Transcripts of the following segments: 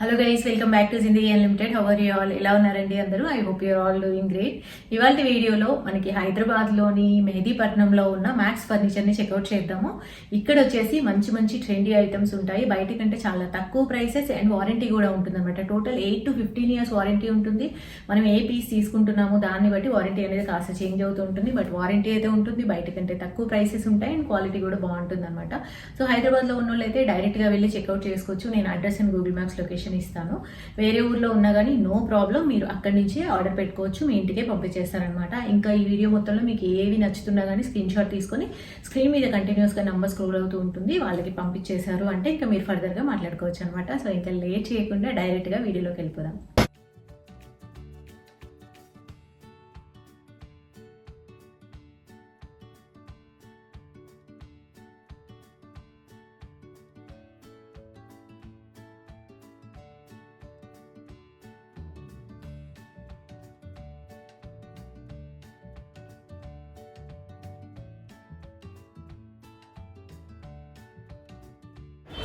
Hello guys, welcome back to Zindagi unlimited. How are you all? ఎలా ఉన్నారండి అందరూ? I hope your all doing great. ఇవాళ వీడియోలో మనకి హైదరాబాద్లోని మెహదీపట్నంలో ఉన్న మ్యాక్స్ ఫర్నిచర్ని చెక్అవుట్ చేద్దాము. ఇక్కడ వచ్చేసి మంచి మంచి ట్రెండీ ఐటమ్స్ ఉంటాయి. బయట కంటే చాలా తక్కువ ప్రైసెస్ అండ్ వారంటీ కూడా ఉంటుంది అనమాట. టోటల్ 8 to 15 years వారంటీ ఉంటుంది. మనం ఏ పీస్ తీసుకుంటున్నామో దాన్ని బట్టి వారంటీ అనేది కాస్త చేంజ్ అవుతూ ఉంటుంది. బట్ వారంటీ అయితే ఉంటుంది. బయట కంటే తక్కువ ప్రైసెస్ ఉంటాయి అండ్ క్వాలిటీ కూడా బాగుంటుంది అనమాట. సో హైదరాబాద్లో ఉన్న వాళ్ళు అయితే డైరెక్ట్గా వెళ్ళి చెక్అవుట్ చేసుకోవచ్చు. నేను address and Google maps location ఇస్తాను. వేరే ఊర్లో ఉన్నా కానీ నో ప్రాబ్లం, మీరు అక్కడి నుంచే ఆర్డర్ పెట్టుకోవచ్చు. మీ ఇంటికే పంపించేస్తారనమాట. ఇంకా ఈ వీడియో మొత్తంలో మీకు ఏవి నచ్చుతున్నా కానీ స్క్రీన్ షాట్ తీసుకొని స్క్రీన్ మీద కంటిన్యూస్గా నంబర్ స్క్రోల్ అవుతూ ఉంటుంది. వాళ్ళకి పంపించేశారు అంటే ఇంకా మీరు ఫర్దర్గా మాట్లాడుకోవచ్చు అనమాట. సో ఇంకా లేట్ చేయకుండా డైరెక్ట్గా వీడియోలోకి వెళ్ళిపోదాం.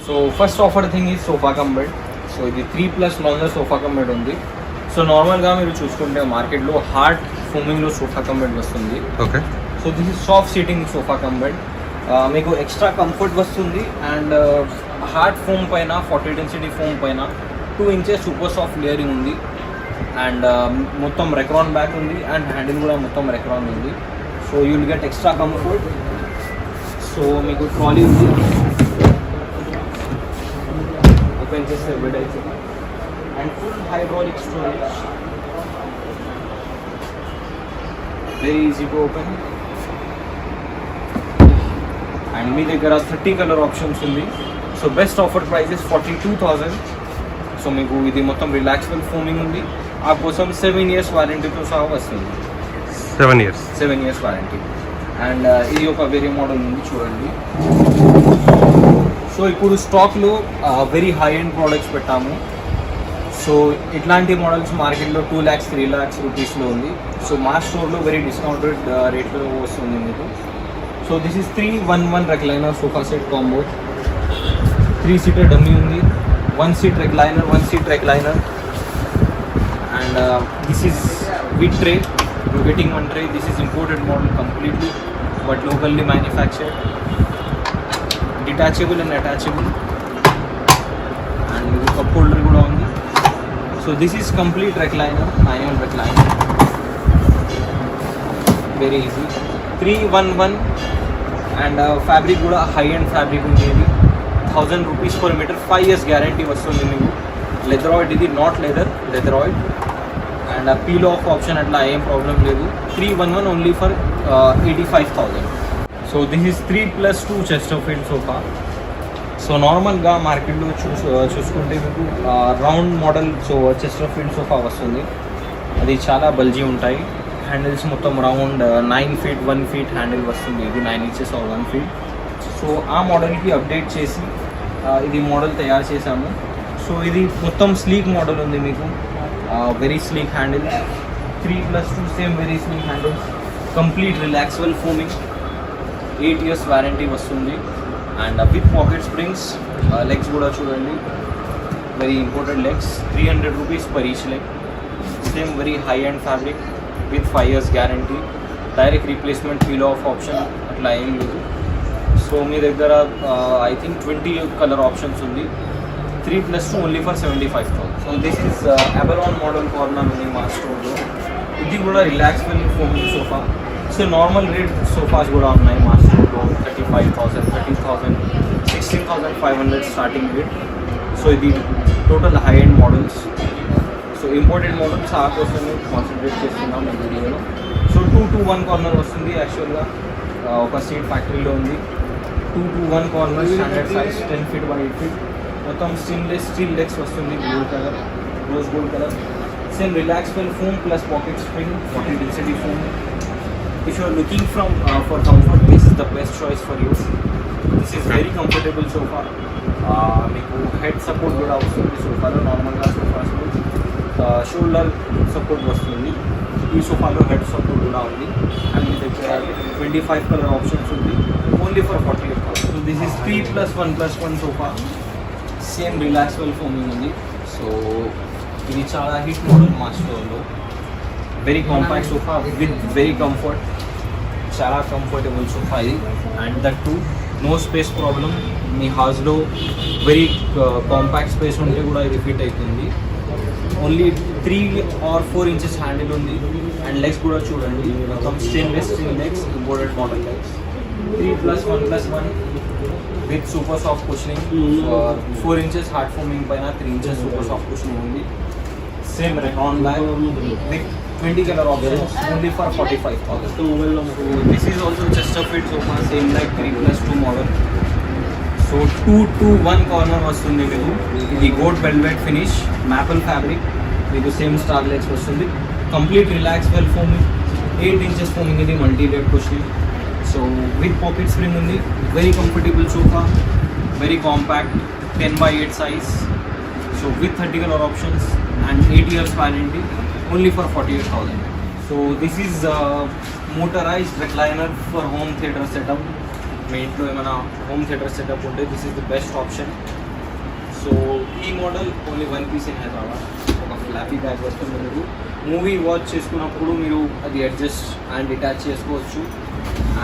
So first offer thing is sofa cum bed. So ఇది 3+ లాంజర్ సోఫా కమ్ బెడ్ ఉంది. సో నార్మల్గా మీరు చూసుకుంటే మార్కెట్లో హార్డ్ ఫోమింగ్లో సోఫా కమ్ బెడ్ వస్తుంది. Okay. So this is soft seating sofa cum bed. మీకు ఎక్స్ట్రా కంఫర్ట్ వస్తుంది అండ్ హార్డ్ ఫోమ్ పైన 40 డెన్సిటీ ఫోమ్ పైన 2 inches సూపర్ సాఫ్ట్ లేయరింగ్ ఉంది అండ్ మొత్తం రెక్రాన్ బ్యాక్ ఉంది అండ్ హ్యాండిల్ కూడా మొత్తం రెక్రాన్ ఉంది. So you will get extra comfort. So మీకు ట్రాలీ ఉంది, open చేస్తే బెడ్ అయితే and full hydraulic storage, very easy to open and మీ దగ్గర 30 కలర్ ఆప్షన్స్ ఉంది. So best offer prices 42,000. So మీకు ఇది మొత్తం రిలాక్సబుల్ ఫోమింగ్ ఉంది. ఆ కోసం 7 years వారంటీతో సహా వస్తుంది. 7 years వారంటీ అండ్ ఇది ఒక వేరే మోడల్ ఉంది చూడండి. సో ఇప్పుడు స్టాక్లో వెరీ హై ఎండ్ ప్రోడక్ట్స్ పెట్టాము. సో ఇట్లాంటి మోడల్స్ మార్కెట్లో 2 lakhs 3 lakhs రూపీస్లో ఉంది. సో మా స్టోర్లో వెరీ డిస్కౌంటెడ్ రేట్లో వస్తుంది మీకు. So this is 311 recliner sofa set combo. 3-seater dummy ఉంది, 1-seat recliner, 1-seat recliner and this is with tray. You getting 1 tray. This is imported model completely but locally manufactured. Detachable and attachable and cup holder కూడా ఉంది. So this is complete recliner, iron recliner, very easy. 311 and fabric కూడా high and fabric ఉండేది. 1000 rupees per meter, 5 years guarantee వస్తుంది మీకు. లెదరాయిడ్ ఇది, not leatheroid and peel off option అట్లా ఏం problem లేదు. 311 only for 85,000. So this is 3+2 Chesterfield sofa. So నార్మల్గా మార్కెట్లో చూసుకుంటే మీకు రౌండ్ మోడల్ చెస్టర్ఫీల్డ్ సోఫా వస్తుంది. అది చాలా బల్జీ ఉంటాయి. హ్యాండిల్స్ మొత్తం రౌండ్ 9 feet 1 feet హ్యాండిల్ వస్తుంది. ఇది 9 inches or 1 feet. సో ఆ మోడల్కి అప్డేట్ చేసి ఇది మోడల్ తయారు చేశాము. సో ఇది మొత్తం స్లీక్ మోడల్ ఉంది మీకు. Very sleek handles, 3+2 same very sleek handles, complete relaxable foaming, 8 years warranty వస్తుంది and with pocket springs. Legs కూడా చూడండి, very important legs. 300 rupees per each leg. Same very high and fabric with 5 years guarantee. Direct replacement, peel off option అట్లా ఏం లేదు. So మీ దగ్గర I think 20 colour options ఉంది. 3+2 only for 75,000. So this is Oberon model corner ఉంది మా స్టోర్లో. ఇది కూడా relaxable foaming sofa. So normal rate sofas కూడా ఉన్నాయి మా స్టోర్లో. 35,000, 30,000, 16,500 స్టార్టింగ్ రేట్. సో ఇది total high end models. So imported models ఆ కోసమే కాన్సన్ట్రేట్ చేస్తున్నాం ఈ వీడియోలో. సో 2 to 1 కార్నర్ వస్తుంది. యాక్చువల్గా ఒక సీట్ ఫ్యాక్టరీలో ఉంది. 2 to 1 corner, standard size, 10 feet by 8 feet. మొత్తం స్టెయిన్లెస్ స్టీల్ లెగ్స్ వస్తుంది, blue colour, rose gold colour. Same relaxable foam plus pocket spring, 40 density foam. If you are looking for comfort, this is the best choice for you. This is very comfortable sofa. మీకు head support కూడా వస్తుంది సోఫాలో. నార్మల్గా సోఫాస్లో shoulder support వస్తుంది. ఈ సోఫాలో head support కూడా ఉంది అండ్ మీ దగ్గర 25 కలర్ ఆప్షన్స్ ఉంది. Only for 48,000. So this is 3+1+1 sofa. Same relaxable foaming ఉంది. సో ఇది చాలా హిట్ మోడల్ మా స్టోర్లో. Very compact sofa with very comfort, చాలా కంఫర్టబుల్ సోఫా ఇది. And that to no space problem. మీ హౌస్లో వెరీ కాంపాక్ట్ స్పేస్ ఉంటే కూడా ఇది ఫిట్ అవుతుంది. ఓన్లీ 3 or 4 inches హ్యాండిల్ ఉంది. అండ్ లెగ్స్ కూడా చూడండి, మొత్తం stainless steel legs, imported model legs. 3+1+1 with super soft cushioning. 4 inches hard foaming పైన 3 inches సూపర్ సాఫ్ట్ కుషనింగ్ ఉంది. Same reckon bag with 20 color options only for 45,000. So this is also Chesterfield sofa, same like 3+2 model. So 2-to-1 corner వస్తుంది మీకు. ఇది gold velvet finish, maple fabric, మీకు same star legs వస్తుంది. Complete relaxable foaming, 8 inches foaming ఇది, multi layer cushioning. So with pocket spring ఉంది. Very comfortable sofa, very compact, 10x8 size. So with 30 color options and 8 years warranty, only for 48,000. So this is motorized recliner for home theater setup. మీ ఇంట్లో ఏమైనా home theatre setup ఉంటే this is the best option. So ఈ model only 1 piece in Hyderabad. ఒక floppy bag వస్తుంది. మీరు movie watch చేసుకున్నప్పుడు మీరు అది అడ్జస్ట్ అండ్ అటాచ్ చేసుకోవచ్చు.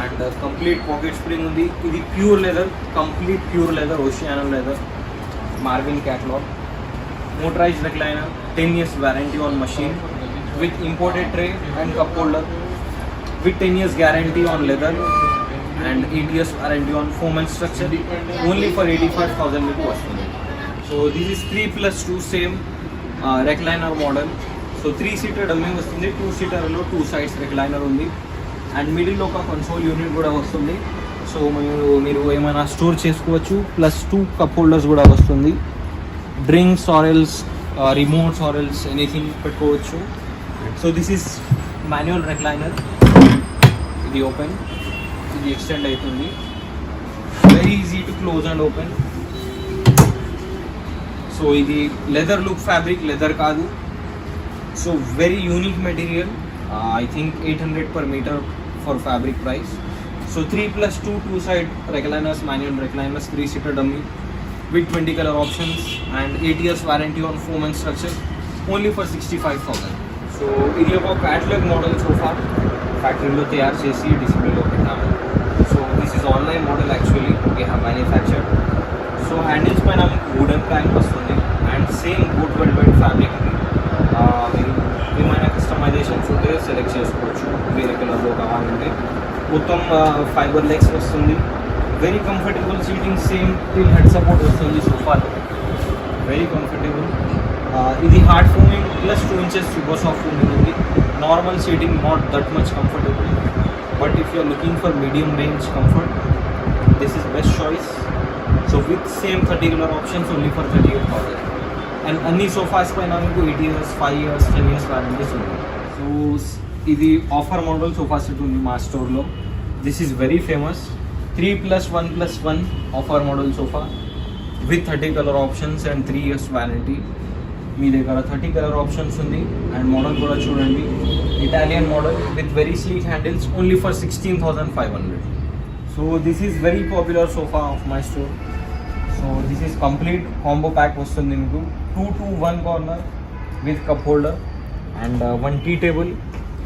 అండ్ కంప్లీట్ పాకెట్ స్ప్రింగ్ ఉంది. ఇది pure leather, complete pure leather, Oceano leather, Marvin catalogue. Motorized recliner, 10 years warranty on machine with imported tray and cup holder, with 10 years guarantee on leather and 8 years warranty on foam and structure, only for 85,000 మీకు వస్తుంది. So this is 3+2 same recliner model. So 3-seater dummy వస్తుంది, 2-seaterలో 2 sides recliner ఉంది. And మిడిల్లో ఒక console unit కూడా వస్తుంది. So మీరు ఏమైనా స్టోర్ చేసుకోవచ్చు. ప్లస్ 2 కప్ హోల్డర్స్ కూడా వస్తుంది. Drinks or else remotes or else anything పెట్టుకోవచ్చు. So this is manual recliner. ఇది ఓపెన్, ఇది ఎక్స్టెండ్ అవుతుంది. Very easy to close and open. So ఇది లెదర్ లుక్ ఫ్యాబ్రిక్, లెదర్ కాదు. So very unique material. I think 800 per meter for fabric price. So 3+2 2-side recliners, manual recliners, 3-seater dummy with 20 color options and 8 years warranty on foam and structure, only for 65,000. So ఇది ఒక catalogue model sofa, ఫ్యాక్టరీలో తయారు చేసి డిస్ప్లేలో పెట్టాము. So this is online model actually we have manufactured. So handles పైన wooden plank వస్తుంది and same good velvet fabric. మీరు ఏమైనా కస్టమైజేషన్స్ ఉంటే సెలెక్ట్ చేసుకోవచ్చు, వేరే కలర్లో కావాలంటే. మొత్తం ఫైబర్ లెగ్స్ వస్తుంది. Very comfortable seating, same till head support వస్తుంది సోఫాలో, వెరీ కంఫర్టబుల్. ఇది hard foaming plus 2 inches super soft foaming ఉంది. Normal seating not that much comfortable, but if you're looking for medium range comfort, this is best choice. So with same 30 color options, only for 38,000. And అన్ని sofas పైన మీకు 8 years, 5 years, 10 years warranties ఉంది. So ఇది offer model sofa set ఉంది మా స్టోర్లో. This is very famous. 3+1+1 offer model sofa with 30 color options and 3 years warranty. మీ దగ్గర 30 color options ఉంది. అండ్ మోడల్ కూడా చూడండి, Italian model with very sleek handles, only for 16,500. So this is very popular sofa of my store. So this is complete combo pack వస్తుంది మీకు. 2-to-1 corner with cup holder and 1 tea table,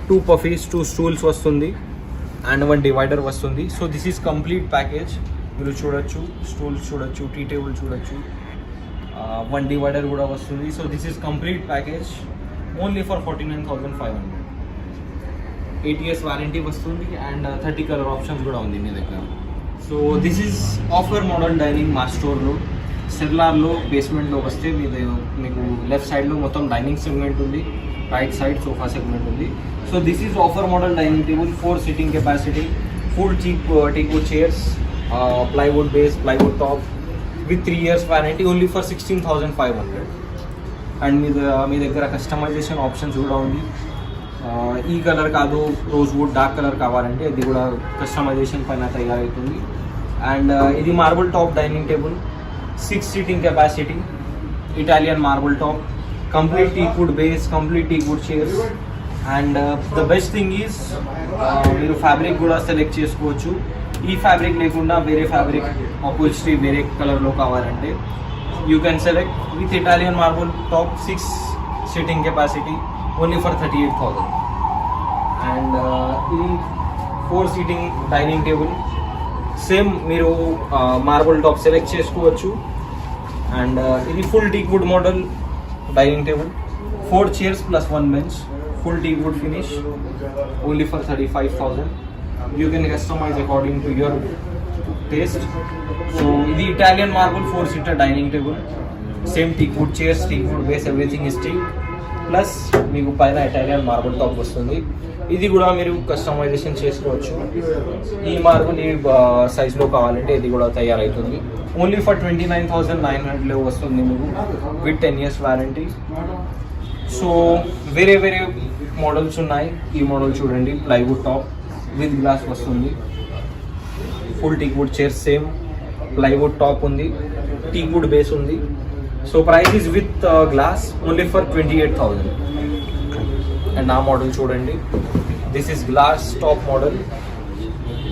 2 puffies, 2 stools వస్తుంది and 1 divider వస్తుంది. So this is complete package. మీరు చూడొచ్చు, stools చూడొచ్చు, tea table చూడొచ్చు, 1 divider కూడా వస్తుంది. So this is complete package, only for 49,500. 8 years warranty వస్తుంది అండ్ 30 color ఆప్షన్స్ కూడా ఉంది మీ దగ్గర. So this is offer model dining మా స్టోర్లో. సెర్లార్లో బేస్మెంట్లో వస్తే మీకు లెఫ్ట్ సైడ్లో మొత్తం డైనింగ్ సెగ్మెంట్ ఉంది, రైట్ సైడ్ సోఫా సెగ్మెంట్ ఉంది. So this is offer model dining table, 4 seating capacity, full teakwood chairs, plywood base, plywood top, with 3 years warranty, only for 16,500. And మీ దగ్గర customization options కూడా ఉంది. ఈ colour కాదు, rose would dark colour కావాలంటే అది కూడా customization పైన తయారవుతుంది. అండ్ ఇది marble top dining table, 6 seating capacity, Italian marble top, complete teakwood base, complete teakwood chairs. And the best thing is మీరు ఫ్యాబ్రిక్ కూడా సెలెక్ట్ చేసుకోవచ్చు. ఈ ఫ్యాబ్రిక్ లేకుండా వేరే ఫ్యాబ్రిక్ అపోల్స్ట్రీ వేరే కలర్లో కావాలంటే you can select with Italian marble top, 6 seating capacity, only for 38,000. And in 4 seating dining table, same మీరు మార్బుల్ టాప్ సెలెక్ట్ చేసుకోవచ్చు. అండ్ ఇది full teak wood model dining table, 4 chairs plus 1 bench, full teak wood finish, only for 35,000. You can customize according to your taste. So ఇది Italian marble 4-seater dining table, same teak wood chairs, teak wood base, everything is teak, plus మీకు పైన Italian marble top వస్తుంది. ఇది కూడా మీరు customization చేసుకోవచ్చు. ఈ marble ఈ సైజ్లో కావాలంటే ఇది కూడా తయారవుతుంది. ఓన్లీ ఫర్ 29,900 వస్తుంది మీకు విత్ 10 years వారంటీ. సో వేరే వేరే మోడల్స్ ఉన్నాయి. ఈ మోడల్ చూడండి, ప్లైవుడ్ టాప్ విత్ గ్లాస్ వస్తుంది, full teak wood chair, same plywood top ఉంది, టీక్ వుడ్ బేస్ ఉంది. So price is with glass only for 28,000. And ఆ మోడల్ చూడండి, this is glass top model,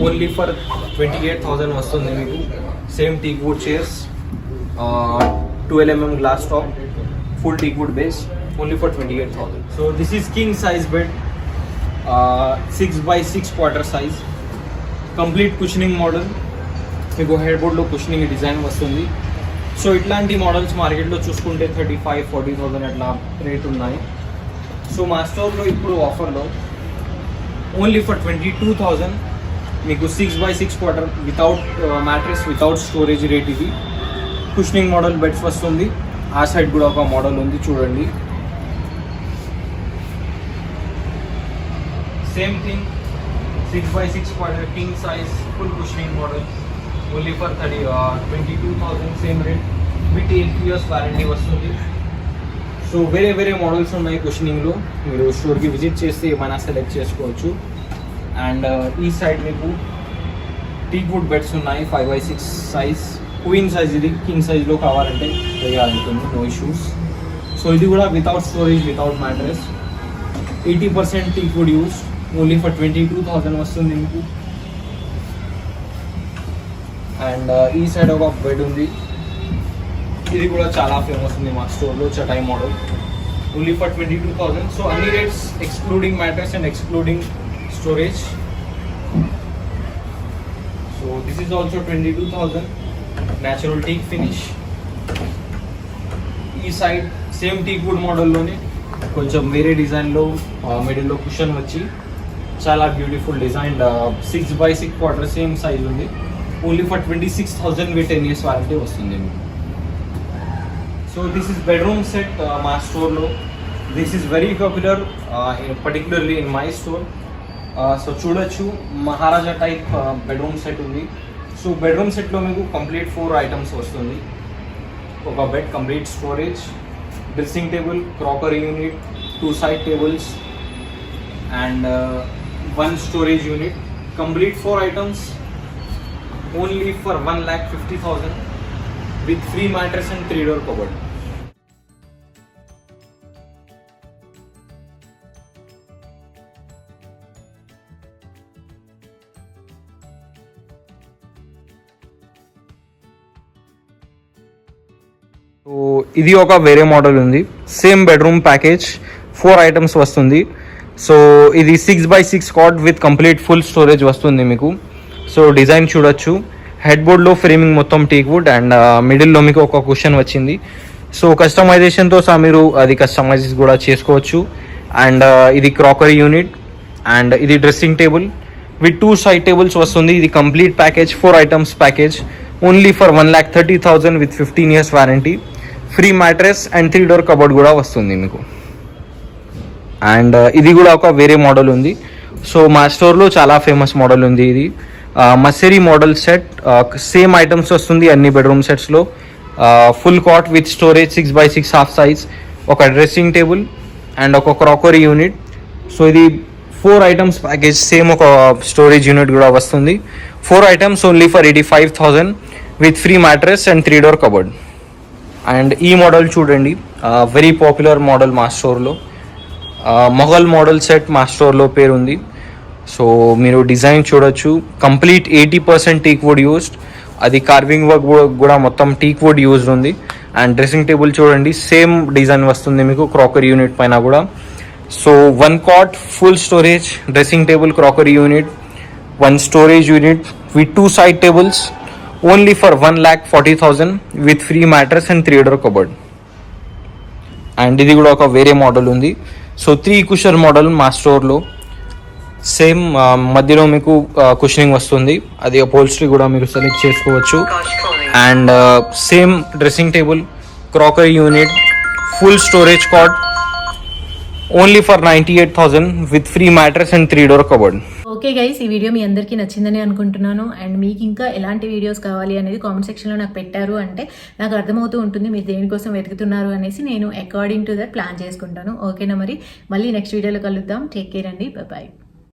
only for 28,000 వస్తుంది మీకు. Same teak would chairs, 12 mm glass top, full teak wood base, only for 28,000. So this is king size bed, 6x6 quarter size, complete cushioning model. మీకు head బోర్డ్లో cushioning design వస్తుంది. So ఇట్లాంటి models మార్కెట్లో చూసుకుంటే 35,000-40,000 అట్లా rate ఉన్నాయి. So మా స్టోర్లో ఇప్పుడు ఆఫర్లో ఓన్లీ ఫర్ 22,000 మీకు 6x6 quarter without mattress, without storage rate. ఇది కుషనింగ్ మోడల్ బెడ్స్ వస్తుంది. ఆ సైడ్ కూడా ఒక మోడల్ ఉంది చూడండి, same thing 6x6 quarter king size full cushioning model, only for 22,000 same rate with 8 years warranty వస్తుంది. సో వేరే వేరే మోడల్స్ ఉన్నాయి కుషనింగ్లో, మీరు స్టోర్కి విజిట్ చేస్తే ఏమైనా సెలెక్ట్ చేసుకోవచ్చు. అండ్ ఈ సైడ్ మీకు టీక్ వుడ్ బెడ్స్ ఉన్నాయి, 5x6 సైజ్, క్వీన్ సైజ్. ఇది కింగ్ సైజ్లో కావాలంటే తయారవుతుంది, నో ఇష్యూస్. సో ఇది కూడా without storage, without mattress, 80% teak wood use, only for 22,000 వస్తుంది మీకు. అండ్ ఈ సైడ్ ఒక బెడ్ ఉంది, ఇది కూడా చాలా ఫేమస్ ఉంది మా స్టోర్లో, chatai model, only for 22,000. So అన్ని rates excluding mattress and excluding storage. So this is also 22,000, natural teak finish. ఈ సైడ్ సేమ్ టీక్ వుడ్ మోడల్లోనే కొంచెం వేరే డిజైన్లో మిడిల్లో కుషన్ వచ్చి చాలా beautiful design, 6x6 quarter same size ఉంది, only for 26,000 with 10 years warranty వస్తుంది మీకు. So this is bedroom set మా స్టోర్లో. This is very popular particularly in my store. So చూడొచ్చు, మహారాజా టైప్ బెడ్రూమ్ సెట్ ఉంది. సో బెడ్రూమ్ సెట్లో మీకు కంప్లీట్ 4 items వస్తుంది. ఒక bed, complete storage, dressing table, crockery unit, 2 side tables and 1 storage unit. Complete 4 items, only for 1,50,000 with free mattress and 3-door cupboard. So ఇది ఒక వేరే model ఉంది, same bedroom package, 4 items వస్తుంది. So ఇది 6x6 cot with complete full storage వస్తుంది మీకు. So design చూడొచ్చు, head బోర్డ్లో ఫ్రేమింగ్ మొత్తం టీక్ వుడ్ అండ్ మిడిల్లో మీకు ఒక కుషన్ వచ్చింది. సో కస్టమైజేషన్తో సహా మీరు అది కస్టమైజ్ కూడా చేసుకోవచ్చు. అండ్ ఇది క్రాకరీ యూనిట్ అండ్ ఇది dressing table with 2 side tables వస్తుంది. ఇది complete package, 4 items package, only for 1,30,000 with 15 years warranty, free mattress and 3-door cupboard కూడా వస్తుంది మీకు. అండ్ ఇది కూడా ఒక వేరే మోడల్ ఉంది. సో మా స్టోర్లో చాలా ఫేమస్ మోడల్ ఉంది ఇది, మసెరీ మోడల్ సెట్, సేమ్ ఐటమ్స్ వస్తుంది అన్ని బెడ్రూమ్ సెట్స్లో. Full cot with storage, 6x6 half size, ఒక డ్రెస్సింగ్ టేబుల్ అండ్ ఒక క్రాకరీ యూనిట్. సో ఇది 4 items ప్యాకేజ్, సేమ్ ఒక స్టోరేజ్ యూనిట్ కూడా వస్తుంది. 4 items only for 85,000 with free mattress and 3-door cupboard. And ఈ మోడల్ చూడండి, వెరీ పాపులర్ మోడల్ మా స్టోర్లో, మొఘల్ మోడల్ సెట్ మా స్టోర్లో పేరు ఉంది. సో మీరు డిజైన్ చూడొచ్చు, కంప్లీట్ 80% టీక్ వుడ్ యూస్డ్, అది కార్వింగ్ వర్క్ కూడా మొత్తం టీక్ వుడ్ యూజ్డ్ ఉంది. అండ్ డ్రెస్సింగ్ టేబుల్ చూడండి సేమ్ డిజైన్ వస్తుంది మీకు క్రాకరీ యూనిట్ పైన కూడా. So 1 cot full storage dressing table crockery unit, 1 storage unit with 2 side tables only for 1,40,000 with free mattress and 3-door cupboard. And ఇది కూడా ఒక వేరే మోడల్ ఉంది. సో 3 కుషన్ మోడల్ మా స్టోర్లో సేమ్ మధ్యలో మీకు కుషనింగ్ వస్తుంది, అది అపోల్స్ట్రీ కూడా మీరు సెలెక్ట్ చేసుకోవచ్చు. And same dressing table crockery unit full storage cot only for 98,000 with free mattress and 3-door cupboard. Okay guys, ఈ వీడియో మీ అందరికీ నచ్చిందని అనుకుంటున్నాను. అండ్ మీకు ఇంకా ఎలాంటి వీడియోస్ కావాలి అనేది కామెంట్ సెక్షన్లో నాకు పెట్టారు అంటే నాకు అర్థమవుతూ ఉంటుంది మీరు దేనికోసం వెతుకుతున్నారు అనేసి. నేను అకార్డింగ్ టు దట్ ప్లాన్ చేసుకుంటాను. ఓకేనా, మరి మళ్ళీ నెక్స్ట్ వీడియోలో కలుద్దాం. టేక్ కేర్ అండి, బాయ్.